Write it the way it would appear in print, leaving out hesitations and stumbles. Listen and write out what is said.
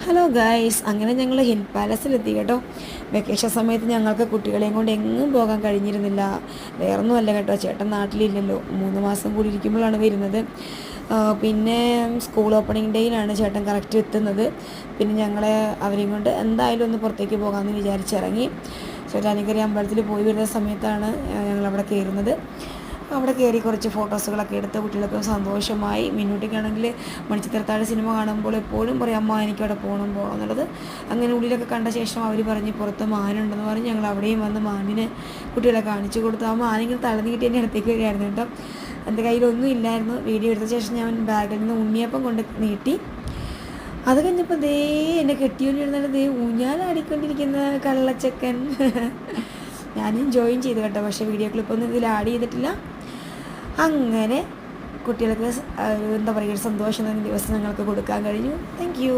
Hello guys, അങ്ങനെ ഞങ്ങൾ hill പാലസിലെത്തി കേട്ടോ. വെക്കേഷൻ സമയത്ത് ഞങ്ങൾക്ക് കുട്ടികളെയും കൊണ്ട് എങ്ങും പോകാൻ കഴിഞ്ഞിരുന്നില്ല. വേറൊന്നും അല്ല കേട്ടോ, ചേട്ടൻ നാട്ടിലില്ലല്ലോ, 3 മാസം കൂടി ഇരിക്കുമ്പോഴാണ് വരുന്നത്. പിന്നെ സ്കൂൾ ഓപ്പണിംഗ് ഡേയിലാണ് ചേട്ടൻ കറക്റ്റ് എത്തുന്നത്. പിന്നെ ഞങ്ങളെ അവരെയും കൊണ്ട് എന്തായാലും ഒന്ന് പുറത്തേക്ക് പോകാമെന്ന് വിചാരിച്ചിറങ്ങി. ചോറ്റാനിക്കര അമ്പലത്തിൽ പോയി വരുന്ന സമയത്താണ് ഞങ്ങളവിടെ കയറുന്നത്. അവിടെ കയറി കുറച്ച് ഫോട്ടോസുകളൊക്കെ എടുത്ത് കുട്ടികൾക്ക് സന്തോഷമായി. മിന്നൂട്ടിക്കാണെങ്കിൽ മണിച്ചിത്രത്താഴ് സിനിമ കാണുമ്പോൾ എപ്പോഴും പറയും, അമ്മ എനിക്കവിടെ പോകണം എന്നുള്ളത്. അങ്ങനെ ഉള്ളിലൊക്കെ കണ്ട ശേഷം അവർ പറഞ്ഞ് പുറത്ത് മാനുണ്ടെന്ന് പറഞ്ഞ് ഞങ്ങൾ അവിടെയും വന്ന് മാനിനെ കുട്ടികളെ കാണിച്ചു കൊടുത്തു. ആ മാനിങ്ങനെ തളർന്നിട്ട് എൻ്റെ അടുത്തേക്ക് വരികയായിരുന്നു കേട്ടോ. എൻ്റെ കയ്യിലൊന്നും ഇല്ലായിരുന്നു. വീഡിയോ എടുത്ത ശേഷം ഞാൻ ബാഗിൽ നിന്ന് ഉണ്ണിയപ്പം കൊണ്ട് നീട്ടി. അത് കഴിഞ്ഞപ്പോൾ ദേ എന്നെ കെട്ടിയോണ്ടിരുന്നിട്ട് ദേ ഊഞ്ഞാലാടിക്കൊണ്ടിരിക്കുന്ന കള്ളച്ചക്കൻ. ഞാനും ജോയിൻ ചെയ്തു കേട്ടോ, പക്ഷേ വീഡിയോ ക്ലിപ്പൊന്നും ഇതിൽ ആഡ് ചെയ്തിട്ടില്ല. അങ്ങനെ കുട്ടികൾക്ക് എന്താ പറയുക, ഒരു സന്തോഷം തന്നെ ദിവസം ഞങ്ങൾക്ക് കൊടുക്കാൻ കഴിഞ്ഞു. Thank you.